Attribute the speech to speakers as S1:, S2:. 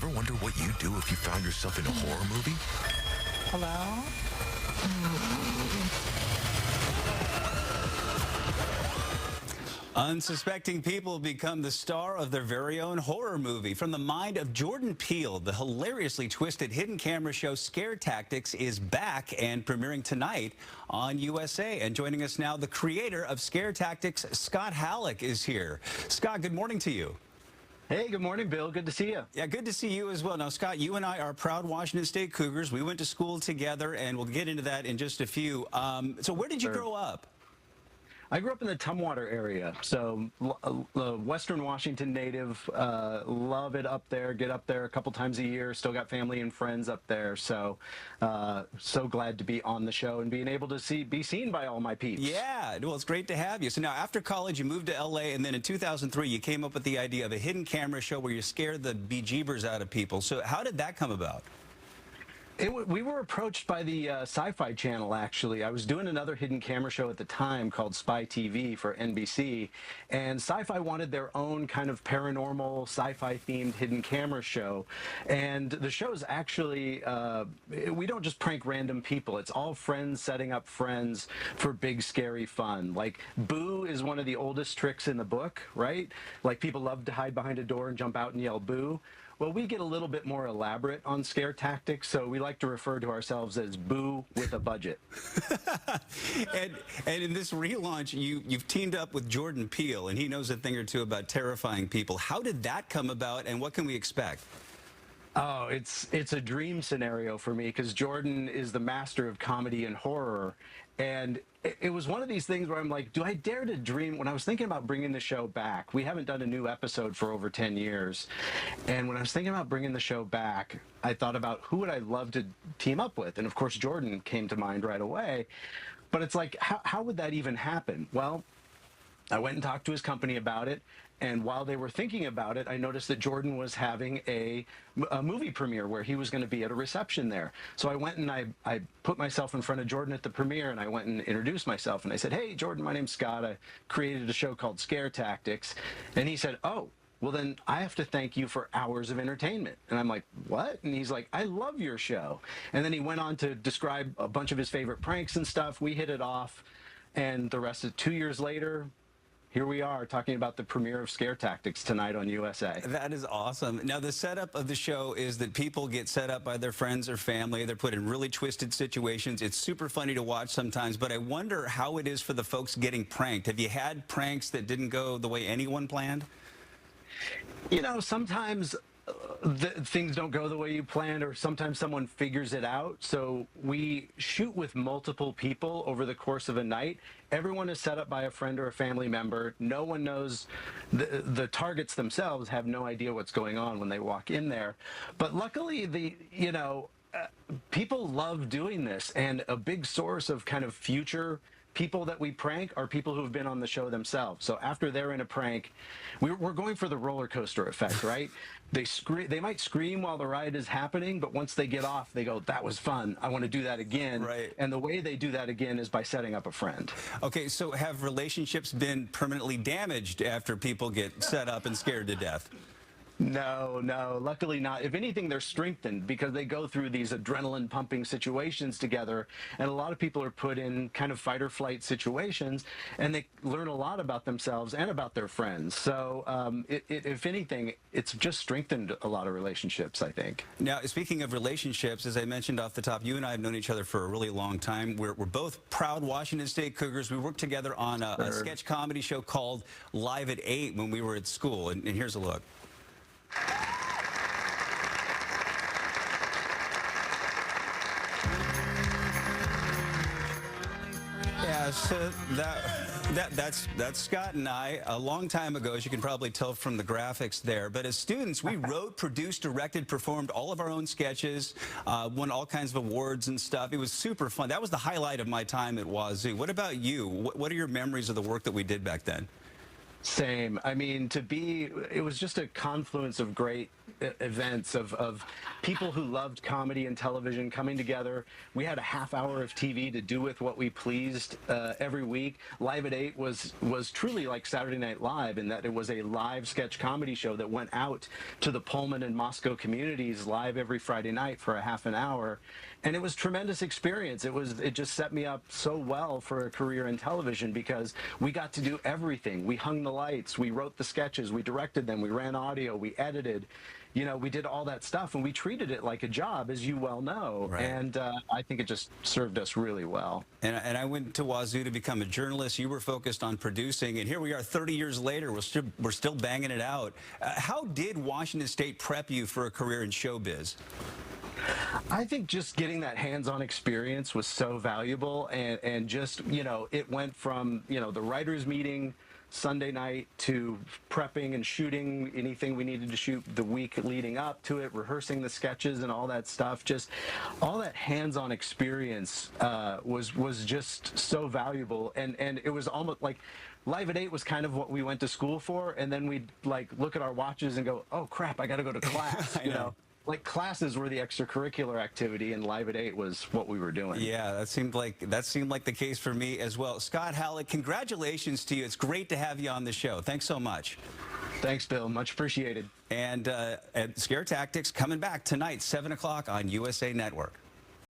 S1: Ever wonder what you'd do if you found yourself in a horror movie?
S2: Hello?
S3: Unsuspecting people become the star of their very own horror movie. From the mind of Jordan Peele, the hilariously twisted hidden camera show Scare Tactics is back and premiering tonight on USA. And joining us now, the creator of Scare Tactics, Scott Hallock, is here. Scott, good morning to you.
S4: Hey, good morning, Bill. Good to see you.
S3: Yeah, good to see you as well. Now, Scott, you and I are proud Washington State Cougars. We went to school together, and we'll get into that in just a few. So where did you grow up?
S4: I grew up in the Tumwater area, so Western Washington native. Love it up there. Get up there a couple times a year. Still got family and friends up there. So, so glad to be on the show and being able to be seen by all my peeps.
S3: Yeah, well, it's great to have you. So now, after college, you moved to LA, and then in 2003, you came up with the idea of a hidden camera show where you scared the bejeebers out of people. So how did that come about?
S4: We were approached by the Sci-Fi Channel, actually. I was doing another hidden camera show at the time called Spy TV for NBC, and Sci-Fi wanted their own kind of paranormal, sci-fi themed hidden camera show. And the show's actually, we don't just prank random people. It's all friends setting up friends for big, scary fun. Like, boo is one of the oldest tricks in the book, right? Like, people love to hide behind a door and jump out and yell boo. Well, we get a little bit more elaborate on Scare Tactics, so we like to refer to ourselves as Boo with a budget.
S3: and in this relaunch, you've teamed up with Jordan Peele, and he knows a thing or two about terrifying people. How did that come about, and what can we expect?
S4: Oh, it's a dream scenario for me because Jordan is the master of comedy and horror. And it was one of these things where I'm like, do I dare to dream? When I was thinking about bringing the show back, we haven't done a new episode for over 10 years. And when I was thinking about bringing the show back, I thought about who would I love to team up with? And of course, Jordan came to mind right away. But it's like, how would that even happen? Well, I went and talked to his company about it, and while they were thinking about it, I noticed that Jordan was having a movie premiere where he was going to be at a reception there. So I went and I put myself in front of Jordan at the premiere, and I went and introduced myself, and I said, "Hey, Jordan, my name's Scott. I created a show called Scare Tactics." And he said, "Oh, well, then I have to thank you for hours of entertainment." And I'm like, "What?" And he's like, "I love your show." And then he went on to describe a bunch of his favorite pranks and stuff. We hit it off, and the rest of 2 years later, here we are talking about the premiere of Scare Tactics tonight on USA.
S3: That is awesome. Now, the setup of the show is that people get set up by their friends or family. They're put in really twisted situations. It's super funny to watch sometimes, but I wonder how it is for the folks getting pranked. Have you had pranks that didn't go the way anyone planned?
S4: You know, sometimes things don't go the way you planned, or sometimes someone figures it out. So we shoot with multiple people over the course of a night. Everyone is set up by a friend or a family member. No one knows. The targets themselves have no idea what's going on when they walk in there. But luckily, people love doing this, and a big source of kind of future people that we prank are people who've been on the show themselves. So after they're in a prank, we're going for the roller coaster effect, right? They might scream while the ride is happening, but once they get off, they go, "That was fun. I want to do that again."
S3: Right.
S4: And the way they do that again is by setting up a friend.
S3: Okay, so have relationships been permanently damaged after people get set up and scared to death?
S4: No, luckily not. If anything, they're strengthened because they go through these adrenaline pumping situations together, and a lot of people are put in kind of fight or flight situations, and they learn a lot about themselves and about their friends. So if anything, it's just strengthened a lot of relationships, I think.
S3: Now, speaking of relationships, as I mentioned off the top, you and I have known each other for a really long time. We're both proud Washington State Cougars. We worked together on a sketch comedy show called Live at 8 when we were at school, and here's a look. Yeah, so that's Scott and I a long time ago, as you can probably tell from the graphics there. But as students, we wrote, produced, directed, performed all of our own sketches, won all kinds of awards and stuff. It was super fun. That was the highlight of my time at Wazoo. What about you? What are your memories of the work that we did back then?
S4: Same. I mean, it was just a confluence of great events of people who loved comedy and television coming together. We had a half hour of TV to do with what we pleased every week. Live at 8 was truly like Saturday Night Live in that it was a live sketch comedy show that went out to the Pullman and Moscow communities live every Friday night for a half an hour. And it was a tremendous experience. It just set me up so well for a career in television because we got to do everything. We hung the lights, we wrote the sketches, we directed them, we ran audio, we edited. You know, we did all that stuff, and we treated it like a job, as you well know.
S3: Right.
S4: And I think it just served us really well.
S3: And I went to Wazoo to become a journalist. You were focused on producing, and here we are 30 years later. We're still banging it out. How did Washington State prep you for a career in showbiz?
S4: I think just getting that hands-on experience was so valuable, and just, you know, it went from, you know, the writers' meeting Sunday night to prepping and shooting anything we needed to shoot the week leading up to it, rehearsing the sketches and all that stuff. Just all that hands-on experience was just so valuable, and it was almost like Live at 8 was kind of what we went to school for, and then we'd like look at our watches and go, oh crap, I got to go to class.
S3: I know.
S4: Like classes were the extracurricular activity, and Live at 8 was what we were doing.
S3: Yeah, that seemed like the case for me as well. Scott Hallock, congratulations to you. It's great to have you on the show. Thanks so much.
S4: Thanks, Bill. Much appreciated.
S3: And Scare Tactics coming back tonight, 7 o'clock on USA Network.